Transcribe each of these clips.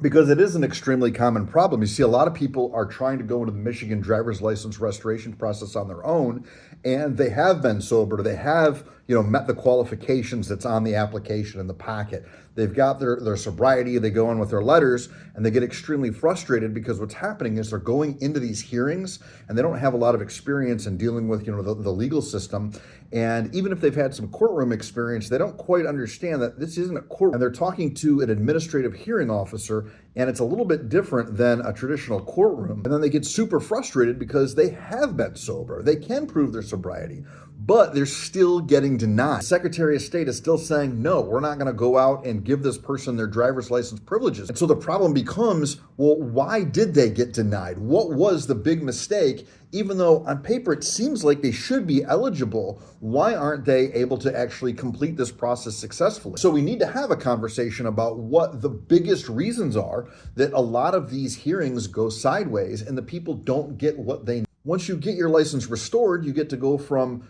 because it is an extremely common problem. You see, a lot of people are trying to go into the Michigan driver's license restoration process on their own, and they have been sober. They have, met the qualifications that's on the application in the packet. They've got their sobriety. They go in with their letters, and they get extremely frustrated because what's happening is they're going into these hearings, and they don't have a lot of experience in dealing with, the legal system. And even if they've had some courtroom experience, they don't quite understand that this isn't a court. And they're talking to an administrative hearing officer, and it's a little bit different than a traditional courtroom. And then they get super frustrated because they have been sober. They can prove their sobriety, but they're still getting denied. The Secretary of State is still saying, no, we're not going to go out and give this person their driver's license privileges. And so the problem becomes, well, why did they get denied? What was the big mistake? Even though on paper it seems like they should be eligible, why aren't they able to actually complete this process successfully? So we need to have a conversation about what the biggest reasons are that a lot of these hearings go sideways and the people don't get what they need. Once you get your license restored, you get to go from,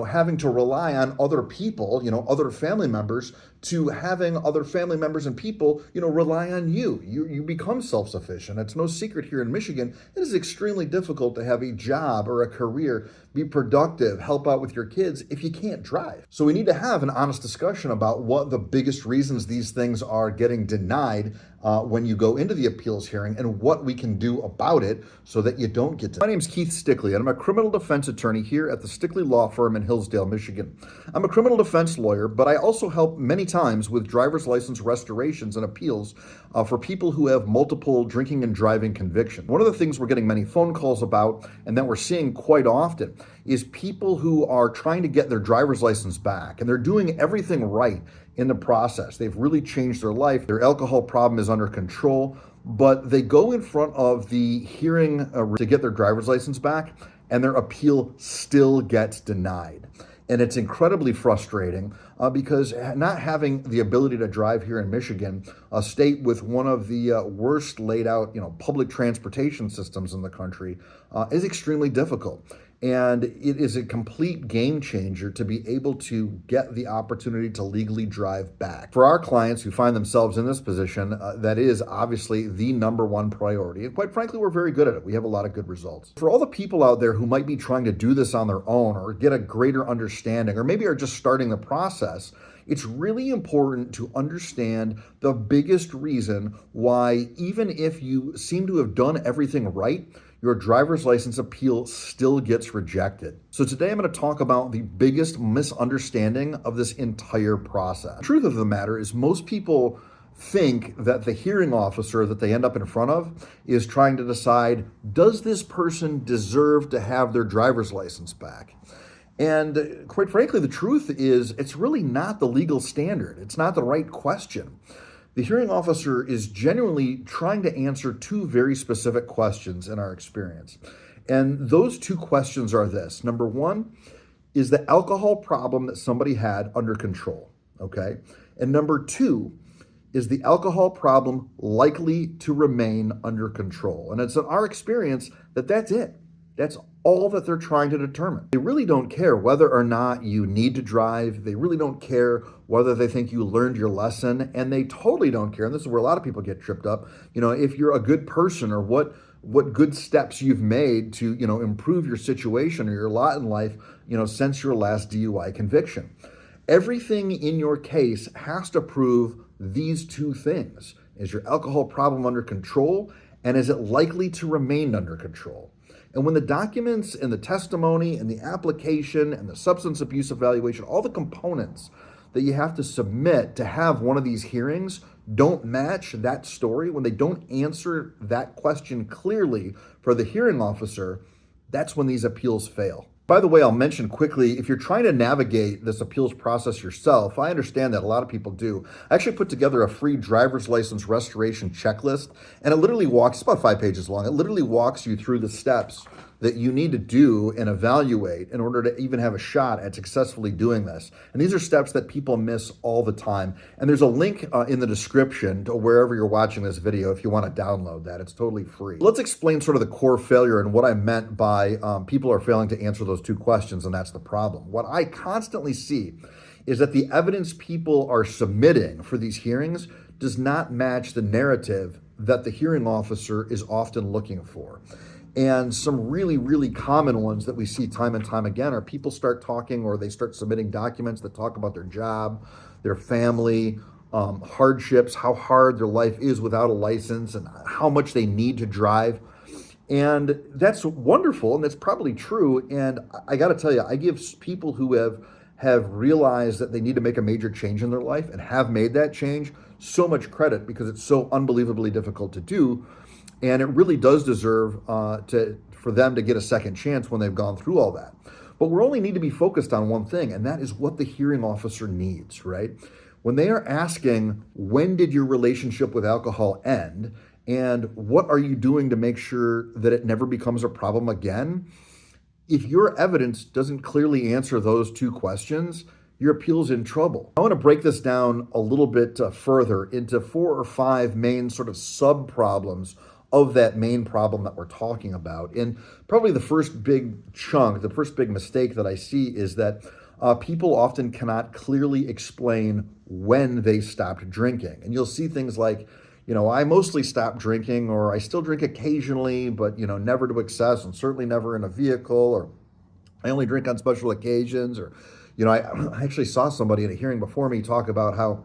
having to rely on other people, other family members, to having other family members and people, rely on you. You become self-sufficient. It's no secret here in Michigan, it is extremely difficult to have a job or a career, be productive, help out with your kids if you can't drive. So we need to have an honest discussion about what the biggest reasons these things are getting denied when you go into the appeals hearing and what we can do about it so that you don't get denied. My name is Keith Stickley, and I'm a criminal defense attorney here at the Stickley Law Firm in Hillsdale, Michigan. I'm a criminal defense lawyer, but I also help many times with driver's license restorations and appeals for people who have multiple drinking and driving convictions. One of the things we're getting many phone calls about, and that we're seeing quite often, is people who are trying to get their driver's license back, and they're doing everything right in the process. They've really changed their life. Their alcohol problem is under control, but they go in front of the hearing to get their driver's license back, and their appeal still gets denied. And it's incredibly frustrating because not having the ability to drive here in Michigan, a state with one of the worst laid out, public transportation systems in the country, is extremely difficult. And it is a complete game changer to be able to get the opportunity to legally drive back. For our clients who find themselves in this position, that is obviously the number one priority. And quite frankly, we're very good at it. We have a lot of good results. For all the people out there who might be trying to do this on their own or get a greater understanding, or maybe are just starting the process, it's really important to understand the biggest reason why, even if you seem to have done everything right, your driver's license appeal still gets rejected. So today I'm going to talk about the biggest misunderstanding of this entire process. The truth of the matter is most people think that the hearing officer that they end up in front of is trying to decide, does this person deserve to have their driver's license back? And quite frankly, the truth is it's really not the legal standard. It's not the right question. The hearing officer is genuinely trying to answer two very specific questions in our experience. And those two questions are this. Number one, is the alcohol problem that somebody had under control? Okay. And number two, is the alcohol problem likely to remain under control? And it's in our experience that that's it. That's all that they're trying to determine. They really don't care whether or not you need to drive. They really don't care whether they think you learned your lesson. And they totally don't care, and this is where a lot of people get tripped up, if you're a good person or what good steps you've made to, improve your situation or your lot in life, since your last DUI conviction. Everything in your case has to prove these two things. Is your alcohol problem under control? And is it likely to remain under control? And when the documents and the testimony and the application and the substance abuse evaluation, all the components that you have to submit to have one of these hearings don't match that story, when they don't answer that question clearly for the hearing officer, that's when these appeals fail. By the way, I'll mention quickly, if you're trying to navigate this appeals process yourself, I understand that a lot of people do. I actually put together a free driver's license restoration checklist, and it literally walks, it's about 5 pages long, it literally walks you through the steps that you need to do and evaluate in order to even have a shot at successfully doing this. And these are steps that people miss all the time. And there's a link in the description to wherever you're watching this video if you want to download that. It's totally free. Let's explain sort of the core failure and what I meant by people are failing to answer those two questions, and that's the problem. What I constantly see is that the evidence people are submitting for these hearings does not match the narrative that the hearing officer is often looking for. And some really, really common ones that we see time and time again are people start talking or they start submitting documents that talk about their job, their family, hardships, how hard their life is without a license, and how much they need to drive. And that's wonderful, and that's probably true. And I got to tell you, I give people who have realized that they need to make a major change in their life and have made that change so much credit, because it's so unbelievably difficult to do. And it really does deserve for them to get a second chance when they've gone through all that. But we only need to be focused on one thing, and that is what the hearing officer needs, right? When they are asking, when did your relationship with alcohol end? And what are you doing to make sure that it never becomes a problem again? If your evidence doesn't clearly answer those two questions, your appeal's in trouble. I want to break this down a little bit further into 4 or 5 main sort of sub-problems of that main problem that we're talking about. And probably the first big chunk, the first big mistake that I see is that people often cannot clearly explain when they stopped drinking. And you'll see things like, I mostly stopped drinking, or I still drink occasionally, but, never to excess, and certainly never in a vehicle, or I only drink on special occasions, or, I actually saw somebody in a hearing before me talk about how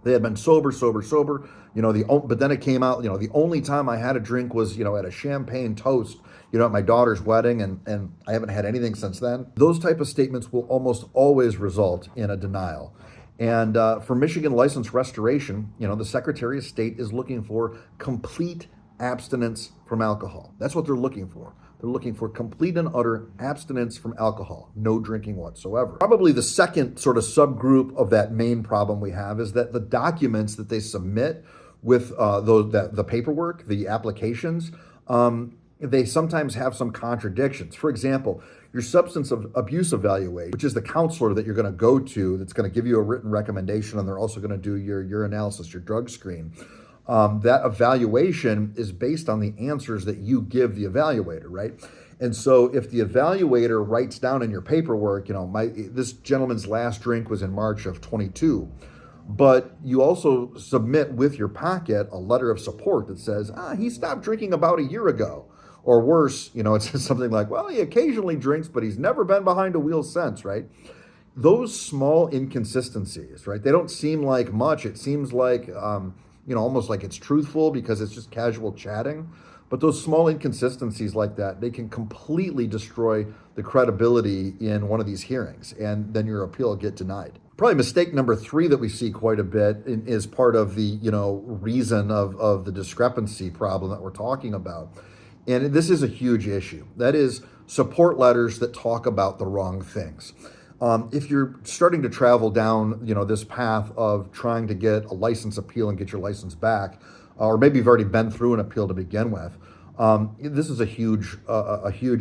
they had been sober, but then it came out, the only time I had a drink was, at a champagne toast, at my daughter's wedding, and I haven't had anything since then. Those type of statements will almost always result in a denial. And for Michigan license restoration, the Secretary of State is looking for complete abstinence from alcohol. That's what they're looking for. They're looking for complete and utter abstinence from alcohol, no drinking whatsoever. Probably the second sort of subgroup of that main problem we have is that the documents that they submit with the paperwork, the applications, they sometimes have some contradictions. For example, your substance abuse evaluation, which is the counselor that you're going to go to that's going to give you a written recommendation, and they're also going to do your urinalysis, your drug screen. That evaluation is based on the answers that you give the evaluator, right? And so if the evaluator writes down in your paperwork, this gentleman's last drink was in March of 22, but you also submit with your packet a letter of support that says, he stopped drinking about a year ago. Or worse, it says something like, well, he occasionally drinks, but he's never been behind a wheel since, right? Those small inconsistencies, right? They don't seem like much. It seems like, almost like it's truthful because it's just casual chatting. But those small inconsistencies like that, they can completely destroy the credibility in one of these hearings, and then your appeal will get denied. Probably mistake number 3 that we see quite a bit is part of the, reason of the discrepancy problem that we're talking about. And this is a huge issue. That is support letters that talk about the wrong things. If you're starting to travel down, this path of trying to get a license appeal and get your license back, or maybe you've already been through an appeal to begin with, this is a huge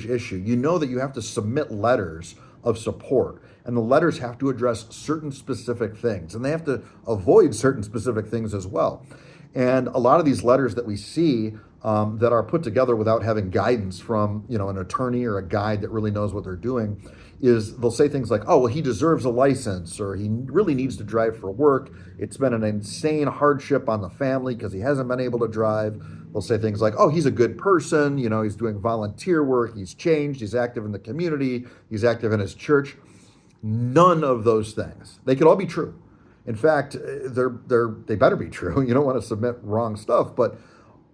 issue. You know that you have to submit letters of support, and the letters have to address certain specific things, and they have to avoid certain specific things as well. And a lot of these letters that we see that are put together without having guidance from, an attorney or a guide that really knows what they're doing, is they'll say things like, oh, well, he deserves a license, or he really needs to drive for work. It's been an insane hardship on the family because he hasn't been able to drive. They'll say things like, oh, he's a good person. He's doing volunteer work. He's changed. He's active in the community. He's active in his church. None of those things. They could all be true. In fact, they better be true. You don't want to submit wrong stuff, but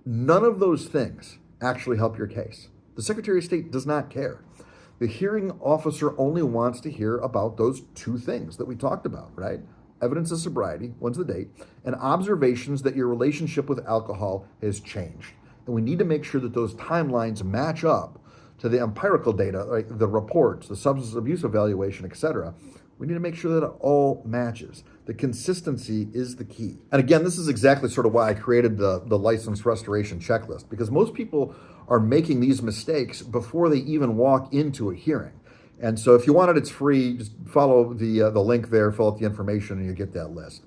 none of those things actually help your case. The Secretary of State does not care. The hearing officer only wants to hear about those 2 things that we talked about, right? Evidence of sobriety, when's the date, and observations that your relationship with alcohol has changed. And we need to make sure that those timelines match up to the empirical data, like the reports, the substance abuse evaluation, etc. We need to make sure that it all matches. The consistency is the key. And again, this is exactly sort of why I created the license restoration checklist, because most people are making these mistakes before they even walk into a hearing. And so if you want it, it's free. Just follow the link there, fill out the information, and you get that list.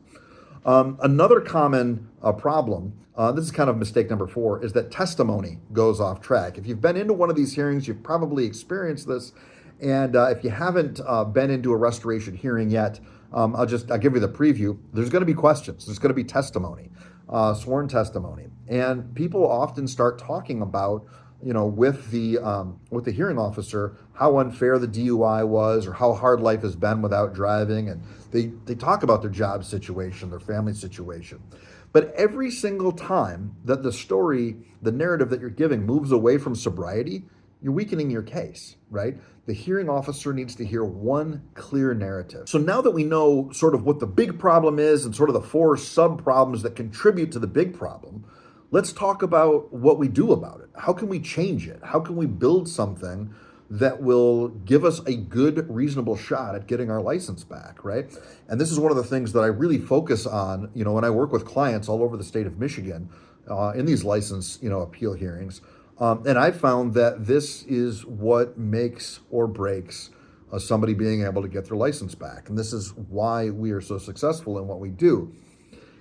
Another common problem, this is kind of mistake number 4, is that testimony goes off track. If you've been into one of these hearings, you've probably experienced this. And if you haven't been into a restoration hearing yet, I'll give you the preview. There's going to be questions. There's going to be testimony. sworn testimony. And people often start talking about, with the hearing officer, how unfair the DUI was or how hard life has been without driving. And they talk about their job situation, their family situation. But every single time that the narrative that you're giving moves away from sobriety, you're weakening your case, right? The hearing officer needs to hear one clear narrative. So now that we know sort of what the big problem is and sort of the four sub-problems that contribute to the big problem, let's talk about what we do about it. How can we change it? How can we build something that will give us a good, reasonable shot at getting our license back, right? And this is one of the things that I really focus on, when I work with clients all over the state of Michigan in these license, appeal hearings. And I found that this is what makes or breaks somebody being able to get their license back. And this is why we are so successful in what we do.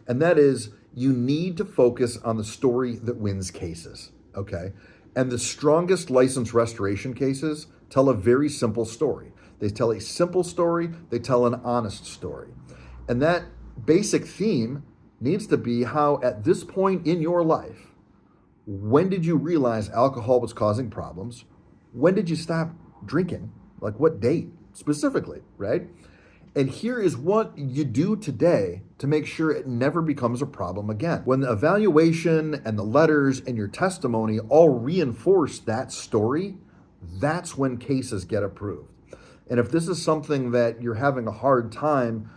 And that is, you need to focus on the story that wins cases, okay? And the strongest license restoration cases tell a very simple story. They tell a simple story, they tell an honest story. And that basic theme needs to be how, at this point in your life, when did you realize alcohol was causing problems? When did you stop drinking? Like what date specifically, right? And here is what you do today to make sure it never becomes a problem again. When the evaluation and the letters and your testimony all reinforce that story, that's when cases get approved. And if this is something that you're having a hard time,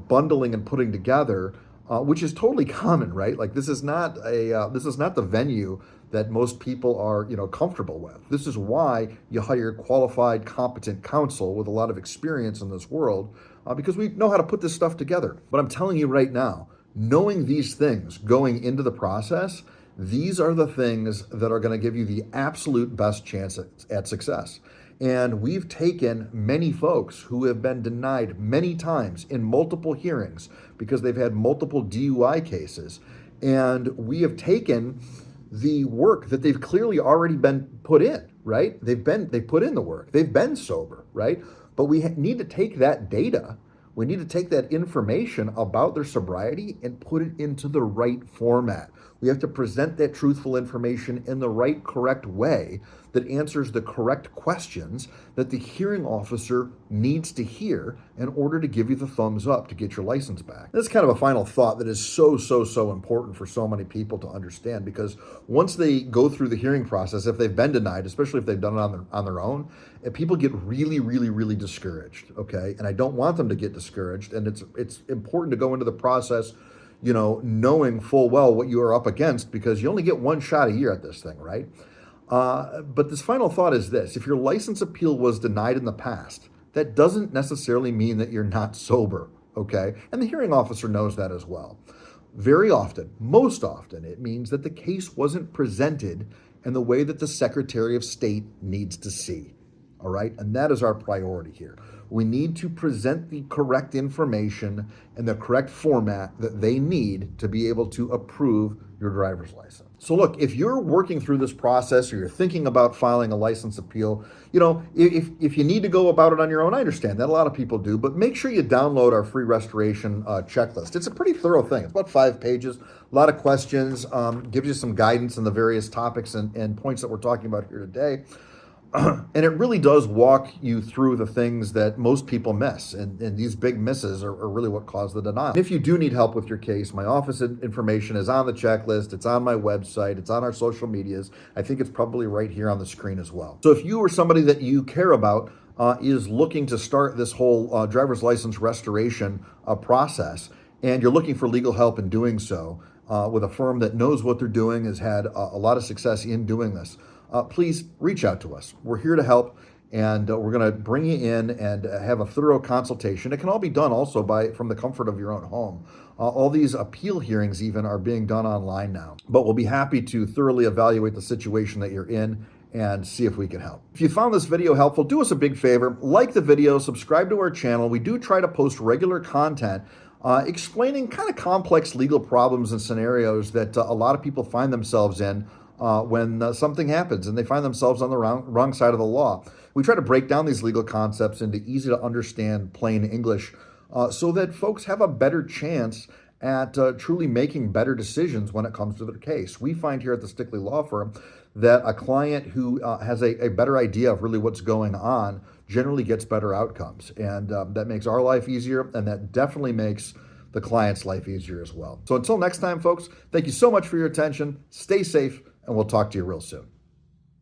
bundling and putting together, which is totally common, right? Like this is not the venue that most people are, comfortable with. This is why you hire qualified, competent counsel with a lot of experience in this world, because we know how to put this stuff together. But I'm telling you right now, knowing these things going into the process, these are the things that are going to give you the absolute best chance at success. And we've taken many folks who have been denied many times in multiple hearings because they've had multiple DUI cases. And we have taken the work that they've clearly already been put in, right? They've put in the work. They've been sober, right? But we need to take that data. We need to take that information about their sobriety and put it into the right format. We have to present that truthful information in the right, correct way that answers the correct questions that the hearing officer needs to hear in order to give you the thumbs up to get your license back. That's kind of a final thought that is so important for so many people to understand, because once they go through the hearing process, if they've been denied, especially if they've done it on their own, people get really discouraged, okay? And I don't want them to get discouraged, and it's important to go into the process knowing full well what you are up against, because you only get one shot a year at this thing, right? But this final thought is this: if your license appeal was denied in the past, that doesn't necessarily mean that you're not sober, okay? And the hearing officer knows that as well. Very often, most often, it means that the case wasn't presented in the way that the Secretary of State needs to see, all right? And that is our priority here. We need to present the correct information in the correct format that they need to be able to approve your driver's license. So look, if you're working through this process or you're thinking about filing a license appeal, if you need to go about it on your own, I understand that. A lot of people do, but make sure you download our free restoration checklist. It's a pretty thorough thing. It's about 5 pages, a lot of questions, gives you some guidance on the various topics and points that we're talking about here today. And it really does walk you through the things that most people miss. And these big misses are really what cause the denial. If you do need help with your case, my office information is on the checklist. It's on my website. It's on our social medias. I think it's probably right here on the screen as well. So if you or somebody that you care about is looking to start this whole driver's license restoration process, and you're looking for legal help in doing so with a firm that knows what they're doing, has had a lot of success in doing this, please reach out to us. We're here to help, and we're going to bring you in and have a thorough consultation. It can all be done also from the comfort of your own home. All these appeal hearings even are being done online now, but we'll be happy to thoroughly evaluate the situation that you're in and see if we can help. If you found this video helpful, do us a big favor, like the video, subscribe to our channel. We do try to post regular content explaining kind of complex legal problems and scenarios that a lot of people find themselves in when something happens and they find themselves on the wrong side of the law. We try to break down these legal concepts into easy to understand plain English so that folks have a better chance at truly making better decisions when it comes to their case. We find here at the Stickley Law Firm that a client who has a better idea of really what's going on generally gets better outcomes. And that makes our life easier, and that definitely makes the client's life easier as well. So until next time, folks, thank you so much for your attention. Stay safe, and we'll talk to you real soon.